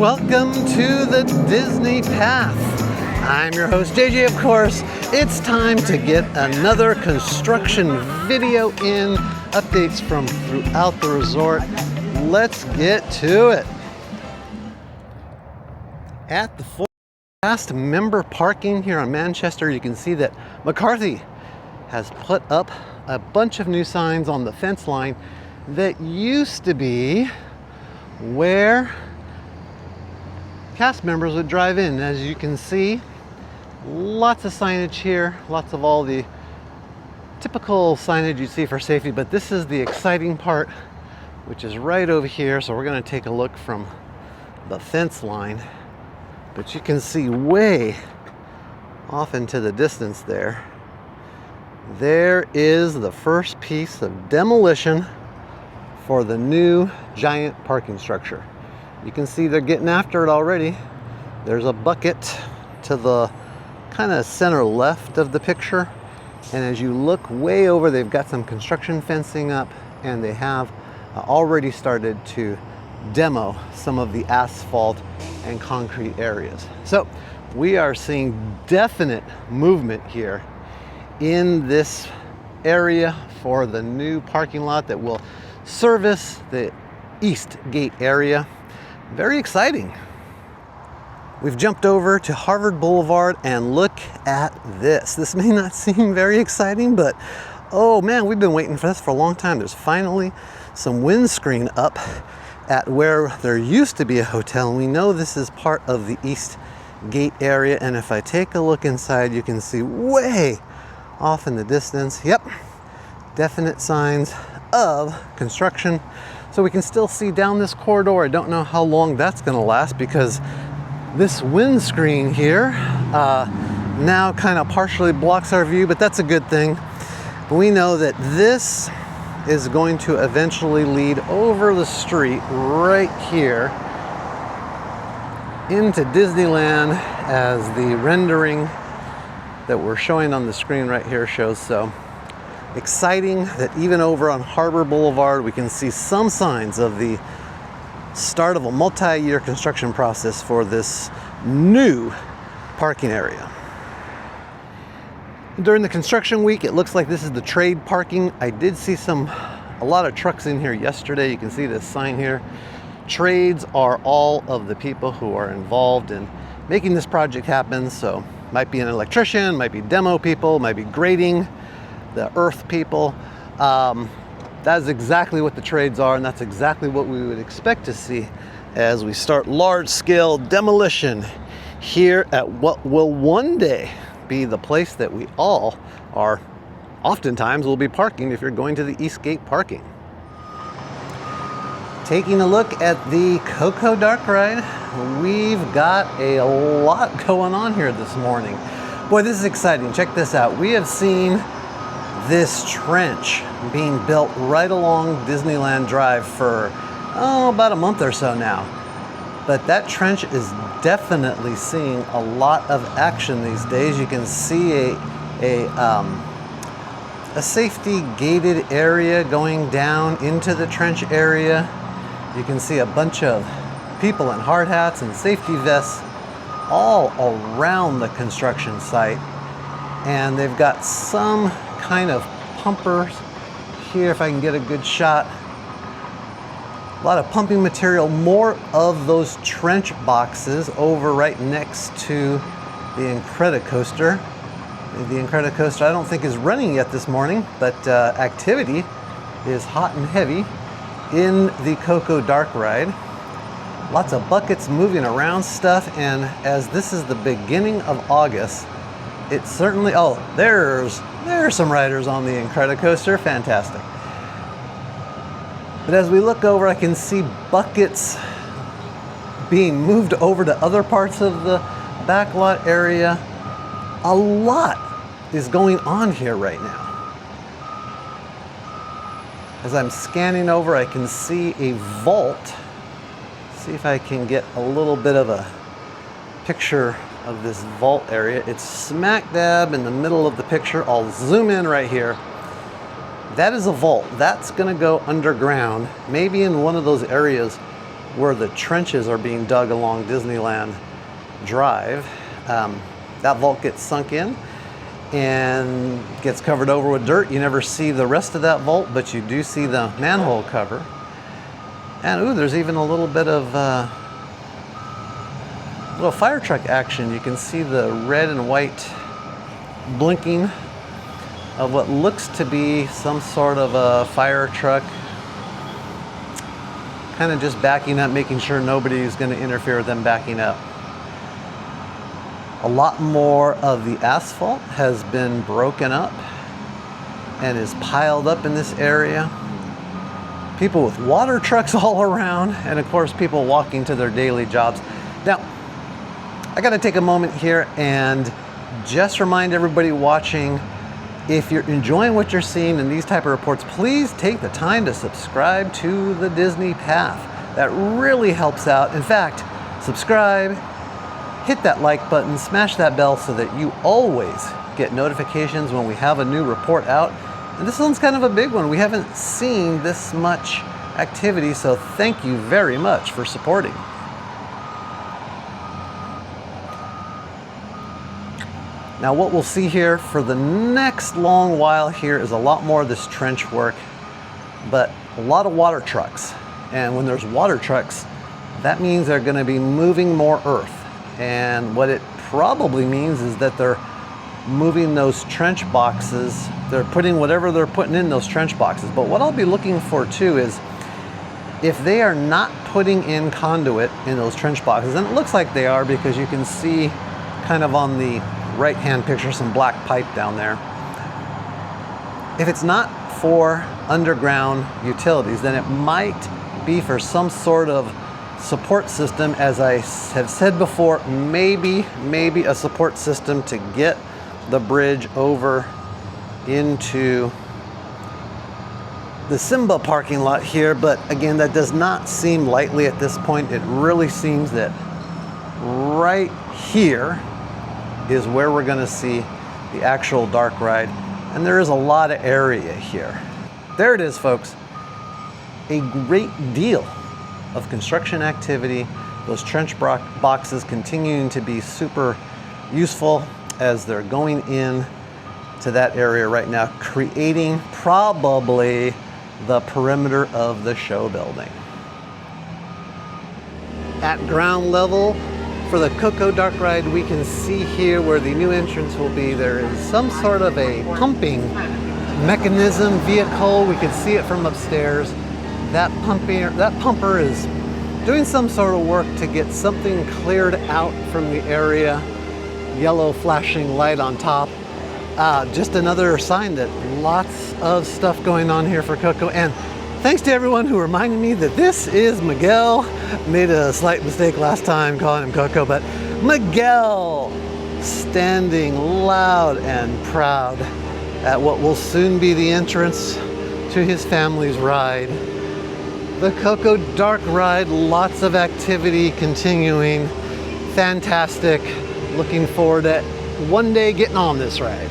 Welcome to the Disney Path. I'm your host, JJ, of course. It's time to get another construction video in, updates from throughout the resort. Let's get to it. At the last member parking here on Manchester, you can see that McCarthy has put up a bunch of new signs on the fence line that used to be where cast members would drive in. As you can see, lots of signage here, lots of all the typical signage you see for safety, but this is the exciting part, which is right over here. So we're going to take a look from the fence line, but you can see way off into the distance there is the first piece of demolition for the new giant parking structure. You can see they're getting after it already. There's a bucket to the kind of center left of the picture, and as you look way over, they've got some construction fencing up, and they have already started to demo some of the asphalt and concrete areas. So we are seeing definite movement here in this area for the new parking lot that will service the East Gate area. Very exciting. We've jumped over to Harvard Boulevard, and look at this. This may not seem very exciting, but oh man, we've been waiting for this for a long time. There's finally some windscreen up at where there used to be a hotel, and we know this is part of the East Gate area. And if I take a look inside, you can see way off in the distance, yep, definite signs of construction. So we can still see down this corridor. I don't know how long that's going to last, because this windscreen here now kind of partially blocks our view, but that's a good thing. But we know that this is going to eventually lead over the street right here into Disneyland, as the rendering that we're showing on the screen right here shows. So exciting that even over on Harbor Boulevard, we can see some signs of the start of a multi-year construction process for this new parking area. During the construction week, it looks like this is the trade parking. I did see a lot of trucks in here yesterday. You can see this sign here. Trades are all of the people who are involved in making this project happen. So might be an electrician, might be demo people, might be grading, the earth people. That is exactly what the trades are, and that's exactly what we would expect to see as we start large-scale demolition here at what will one day be the place that we all are oftentimes will be parking if you're going to the East Gate parking. Taking a look at the COCO dark ride, we've got a lot going on here this morning. Boy, this is exciting. Check this out. We have seen this trench being built right along Disneyland Drive for about a month or so now. But that trench is definitely seeing a lot of action these days. You can see a safety gated area going down into the trench area. You can see a bunch of people in hard hats and safety vests all around the construction site. And they've got some kind of pumpers here, if I can get a good shot. A lot of pumping material, more of those trench boxes over right next to the Incredicoaster. The Incredicoaster I don't think is running yet this morning, but activity is hot and heavy in the COCO dark ride. Lots of buckets moving around stuff, and as this is the beginning of August, it certainly, there's some riders on the Incredicoaster, fantastic. But as we look over, I can see buckets being moved over to other parts of the backlot area. A lot is going on here right now. As I'm scanning over, I can see a vault. See if I can get a little bit of a picture of this vault area. It's smack dab in the middle of the picture. I'll zoom in right here. That is a vault. That's going to go underground, maybe in one of those areas where the trenches are being dug along Disneyland Drive. That vault gets sunk in and gets covered over with dirt. You never see the rest of that vault, but you do see the manhole cover. And ooh, there's even a little bit of little fire truck action. You can see the red and white blinking of what looks to be some sort of a fire truck, kind of just backing up, making sure nobody's going to interfere with them backing up. A lot more of the asphalt has been broken up and is piled up in this area. People with water trucks all around, and of course people walking to their daily jobs. Now, I gotta take a moment here and just remind everybody watching, if you're enjoying what you're seeing in these type of reports, please take the time to subscribe to the Disney Path. That really helps out. In fact, subscribe, hit that like button, smash that bell so that you always get notifications when we have a new report out. And this one's kind of a big one. We haven't seen this much activity, so thank you very much for supporting. Now what we'll see here for the next long while here is a lot more of this trench work, but a lot of water trucks. And when there's water trucks, that means they're going to be moving more earth. And what it probably means is that they're moving those trench boxes. They're putting whatever they're putting in those trench boxes. But what I'll be looking for too is if they are not putting in conduit in those trench boxes, and it looks like they are because you can see kind of on the right-hand picture some black pipe down there. If it's not for underground utilities, then it might be for some sort of support system. As I have said before, maybe a support system to get the bridge over into the Simba parking lot here. But again, that does not seem likely at this point. It really seems that right here is where we're going to see the actual dark ride. And there is a lot of area here. There it is, folks. A great deal of construction activity. Those trench boxes continuing to be super useful as they're going in to that area right now, creating probably the perimeter of the show building. At ground level for the COCO dark ride, we can see here where the new entrance will be. There is some sort of a pumping mechanism vehicle. We can see it from upstairs. That pumper is doing some sort of work to get something cleared out from the area. Yellow flashing light on top. Just another sign that lots of stuff going on here for COCO. And thanks to everyone who reminded me that this is Miguel. Made a slight mistake last time calling him COCO, but Miguel standing loud and proud at what will soon be the entrance to his family's ride. The COCO dark ride, lots of activity continuing. Fantastic. Looking forward to one day getting on this ride.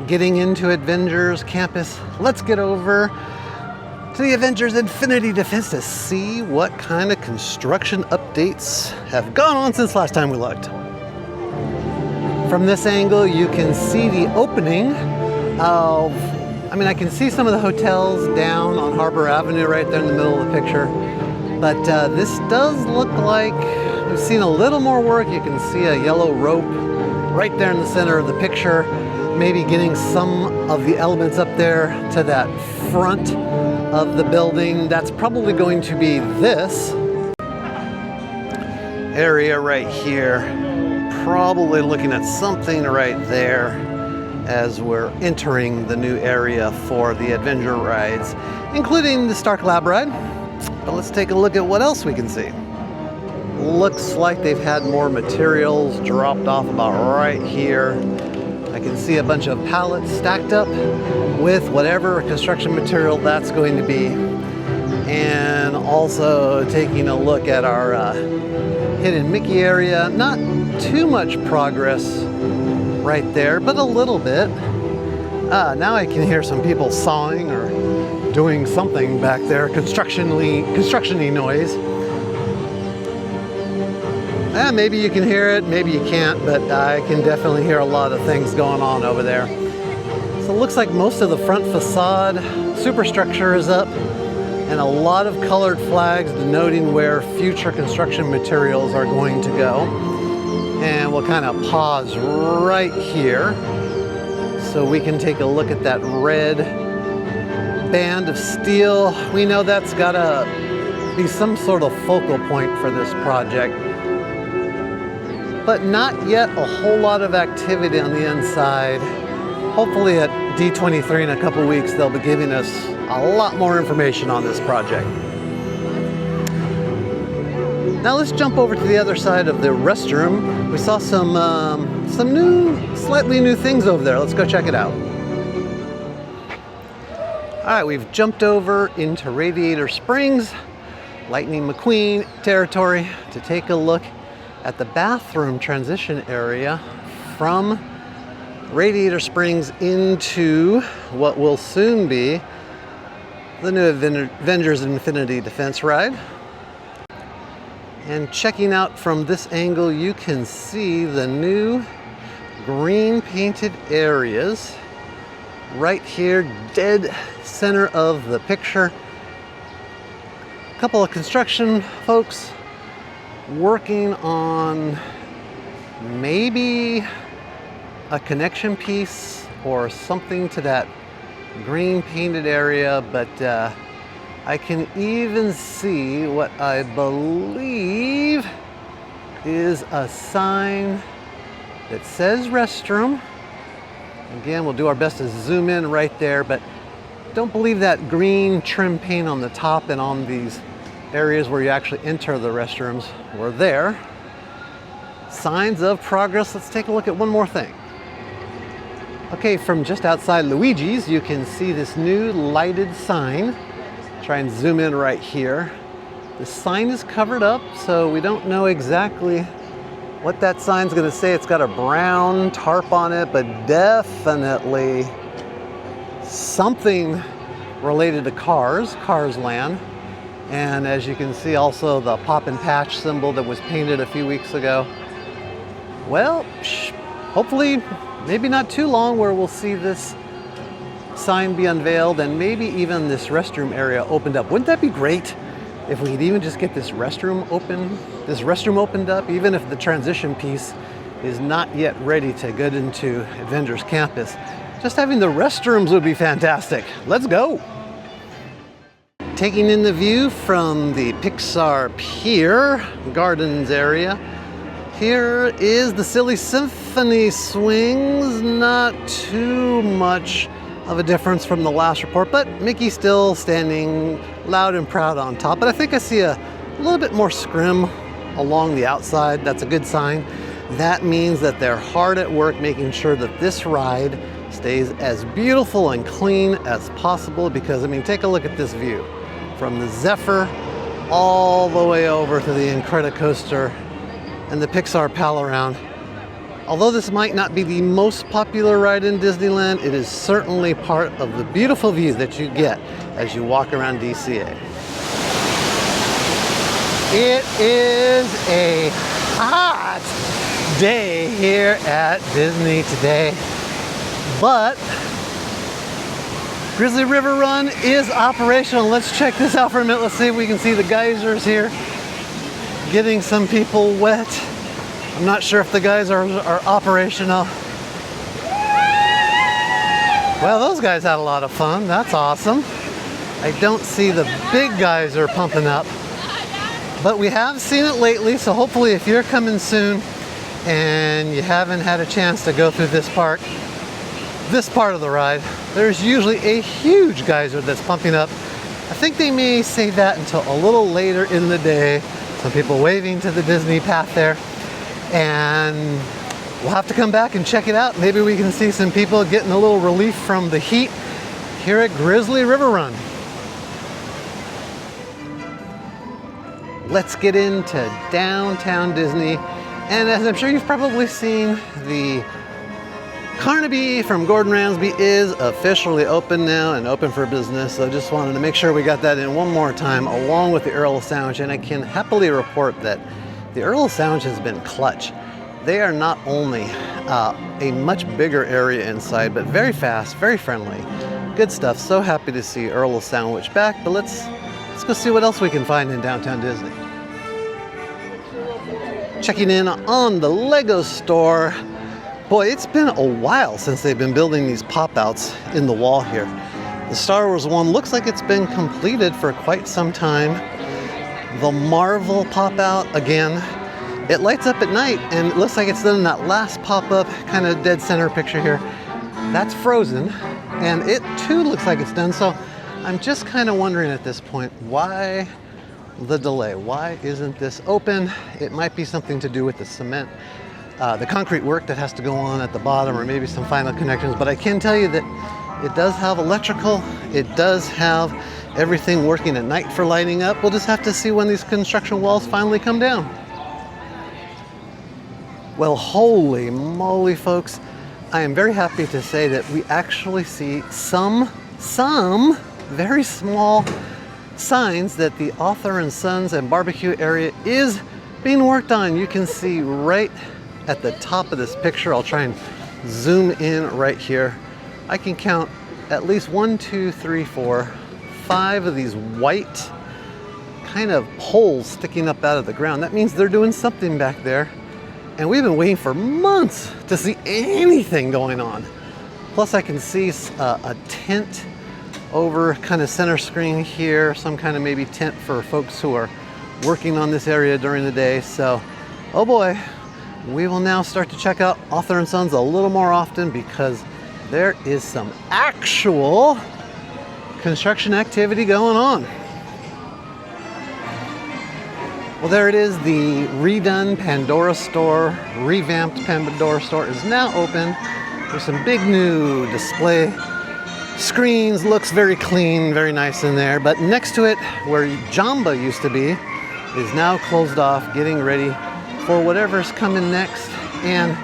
Getting into Avengers campus, let's get over to the Avengers Infinity Defense to see what kind of construction updates have gone on since last time we looked. From this angle, you can see the opening of, I can see some of the hotels down on Harbor Avenue right there in the middle of the picture. But this does look like we've seen a little more work. You can see a yellow rope right there in the center of the picture. Maybe getting some of the elements up there to that front of the building. That's probably going to be this area right here. Probably looking at something right there as we're entering the new area for the Adventure rides, including the Stark Lab ride. But let's take a look at what else we can see. Looks like they've had more materials dropped off about right here. I can see a bunch of pallets stacked up with whatever construction material that's going to be. And also taking a look at our Hidden Mickey area. Not too much progress right there, but a little bit. Now I can hear some people sawing or doing something back there, construction-y noise. Maybe you can hear it, maybe you can't, but I can definitely hear a lot of things going on over there. So it looks like most of the front facade superstructure is up, and a lot of colored flags denoting where future construction materials are going to go. And we'll kind of pause right here so we can take a look at that red band of steel. We know that's gotta be some sort of focal point for this project, but not yet a whole lot of activity on the inside. Hopefully at D23 in a couple weeks, they'll be giving us a lot more information on this project. Now let's jump over to the other side of the restroom. We saw some slightly new things over there. Let's go check it out. All right, we've jumped over into Radiator Springs, Lightning McQueen territory, to take a look at the bathroom transition area from Radiator Springs into what will soon be the new Avengers Infinity Defense ride. And checking out from this angle, you can see the new green painted areas right here, dead center of the picture. A couple of construction folks working on maybe a connection piece or something to that green painted area, but I can even see what I believe is a sign that says restroom. Again, we'll do our best to zoom in right there, but don't believe that green trim paint on the top and on these areas where you actually enter the restrooms were there. Signs of progress. Let's take a look at one more thing. Okay, from just outside Luigi's, you can see this new lighted sign. Try and zoom in right here. The sign is covered up, so we don't know exactly what that sign's gonna say. It's got a brown tarp on it, but definitely something related to Cars Land. And as you can see, also the pop and patch symbol that was painted a few weeks ago. Well, hopefully, maybe not too long where we'll see this sign be unveiled and maybe even this restroom area opened up. Wouldn't that be great if we could even just get this restroom opened up, even if the transition piece is not yet ready to get into Avengers Campus. Just having the restrooms would be fantastic. Let's go. Taking in the view from the Pixar Pier Gardens area, here is the Silly Symphony swings. Not too much of a difference from the last report, but Mickey's still standing loud and proud on top. But I think I see a little bit more scrim along the outside. That's a good sign. That means that they're hard at work making sure that this ride stays as beautiful and clean as possible, because I mean, take a look at this view from the Zephyr all the way over to the Incredicoaster and the Pixar Pal Around. Although this might not be the most popular ride in Disneyland, it is certainly part of the beautiful view that you get as you walk around DCA. It is a hot day here at Disney today, but Grizzly River Run is operational. Let's check this out for a minute. Let's see if we can see the geysers here getting some people wet. I'm not sure if the guys are operational. Well, those guys had a lot of fun. That's awesome. I don't see the big geyser pumping up, but we have seen it lately. So hopefully if you're coming soon and you haven't had a chance to go through this part of the ride, there's usually a huge geyser that's pumping up. I think they may save that until a little later in the day. Some people waving to the Disney path there. And we'll have to come back and check it out. Maybe we can see some people getting a little relief from the heat here at Grizzly River Run. Let's get into downtown Disney. And as I'm sure you've probably seen, the Carnaby from Gordon Ramsay is officially open now and open for business. So I just wanted to make sure we got that in one more time along with the Earl Sandwich, and I can happily report that the Earl Sandwich has been clutch. They are not only a much bigger area inside, but very fast, very friendly. Good stuff. So happy to see Earl Sandwich back, but let's go see what else we can find in downtown Disney. Checking in on the Lego store. Boy, it's been a while since they've been building these pop-outs in the wall here. The Star Wars one looks like it's been completed for quite some time. The Marvel pop-out, again, it lights up at night and it looks like it's done in that last pop-up kind of dead center picture here. That's Frozen, and it too looks like it's done. So I'm just kind of wondering at this point, why the delay? Why isn't this open? It might be something to do with the cement, the concrete work that has to go on at the bottom, or maybe some final connections. But I can tell you that it does have electrical. It does have everything working at night for lighting up. We'll just have to see when these construction walls finally come down. Well, holy moly, folks. I am very happy to say that we actually see some very small signs that the Author and Sons and barbecue area is being worked on. You can see right at the top of this picture. I'll try and zoom in right here. I can count at least 1, 2, 3, 4, 5 of these white kind of poles sticking up out of the ground. That means they're doing something back there. And we've been waiting for months to see anything going on. Plus I can see a tent over kind of center screen here, some kind of maybe tent for folks who are working on this area during the day. So, oh boy, we will now start to check out Author and Sons a little more often because there is some actual construction activity going on. Well, there it is. The redone Pandora store, revamped Pandora store is now open. There's some big new display screens. Looks very clean, very nice in there. But next to it, where Jamba used to be, is now closed off, getting ready for whatever's coming next. And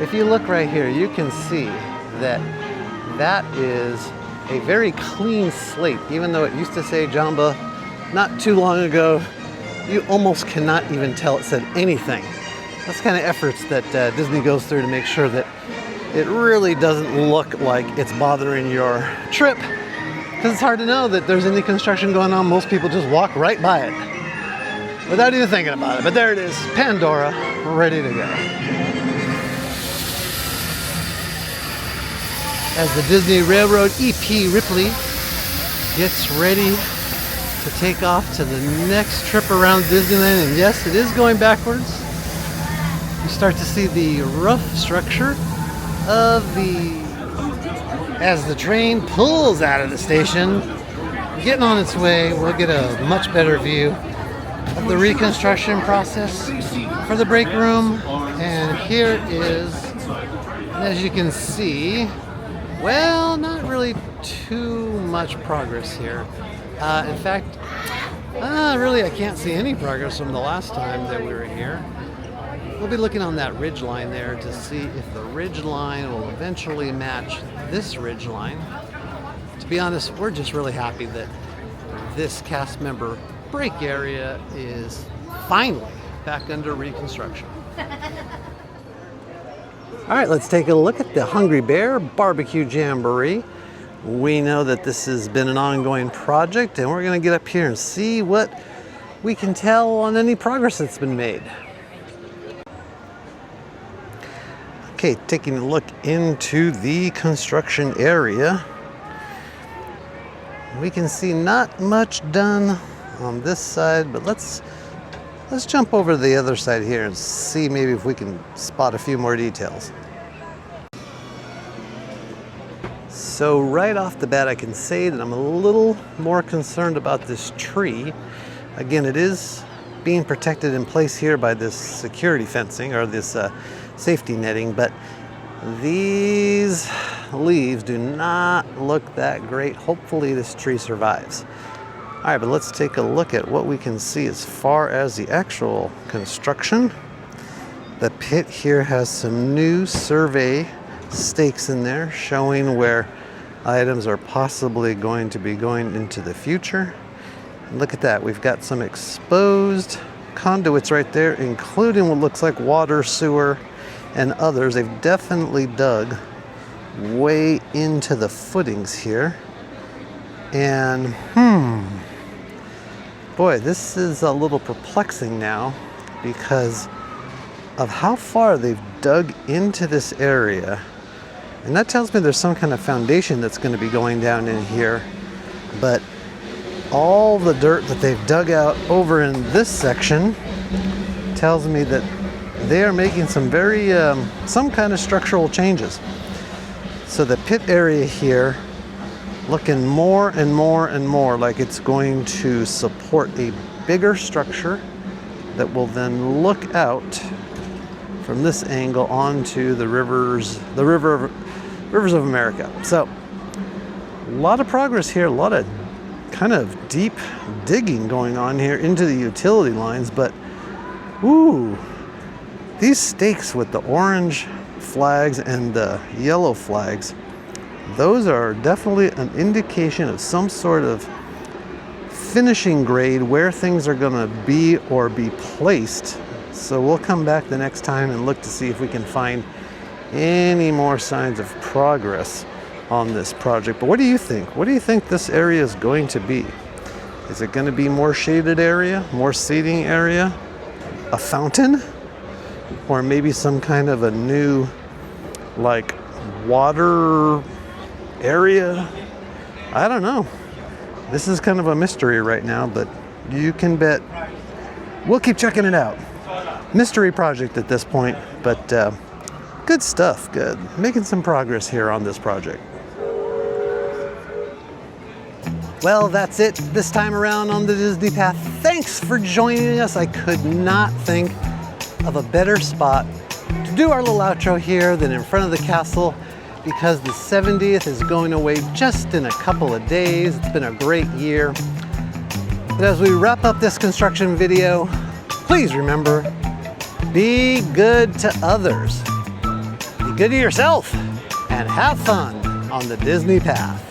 if you look right here, you can see that that is a very clean slate. Even though it used to say Jamba not too long ago, you almost cannot even tell it said anything. That's kind of efforts that Disney goes through to make sure that it really doesn't look like it's bothering your trip, because it's hard to know that there's any construction going on. Most people just walk right by it without even thinking about it. But there it is, Pandora, ready to go. As the Disney Railroad EP Ripley gets ready to take off to the next trip around Disneyland, and yes, it is going backwards. You start to see the rough structure of as the train pulls out of the station, getting on its way. We'll get a much better view of the reconstruction process for the break room. And here it is. As you can see, well, not really too much progress here. In fact, really I can't see any progress from the last time that we were here. We'll be looking on that ridge line there to see if the ridge line will eventually match this ridge line. To be honest, we're just really happy that this cast member break area is finally back under reconstruction. All right, let's take a look at the Hungry Bear Barbecue Jamboree. We know that this has been an ongoing project, and we're going to get up here and see what we can tell on any progress that's been made. Okay, taking a look into the construction area. We can see not much done on this side, but let's jump over to the other side here and see maybe if we can spot a few more details. So right off the bat, I can say that I'm a little more concerned about this tree. Again, it is being protected in place here by this security fencing, or this safety netting, but these leaves do not look that great. Hopefully this tree survives. All right, but let's take a look at what we can see as far as the actual construction. The pit here has some new survey stakes in there showing where items are possibly going to be going into the future. And look at that, we've got some exposed conduits right there, including what looks like water, sewer, and others. They've definitely dug way into the footings here. And boy, this is a little perplexing now because of how far they've dug into this area. And that tells me there's some kind of foundation that's going to be going down in here. But all the dirt that they've dug out over in this section tells me that they are making some very, some kind of structural changes. So the pit area here looking more and more and more like it's going to support a bigger structure that will then look out from this angle onto the rivers of America. So a lot of progress here, a lot of kind of deep digging going on here into the utility lines, but ooh, these stakes with the orange flags and the yellow flags, those are definitely an indication of some sort of finishing grade where things are going to be or be placed. So we'll come back the next time and look to see if we can find any more signs of progress on this project. But what do you think? What do you think this area is going to be? Is it going to be more shaded area, more seating area, a fountain, or maybe some kind of a new like water area? I don't know. This is kind of a mystery right now, but you can bet we'll keep checking it out. Mystery project at this point, but good stuff, good. Making some progress here on this project. Well, that's it this time around on the Disney Path. Thanks for joining us. I could not think of a better spot to do our little outro here than in front of the castle, because the 70th is going away just in a couple of days. It's been a great year. But as we wrap up this construction video, please remember, be good to others, be good to yourself, and have fun on the Disney Path.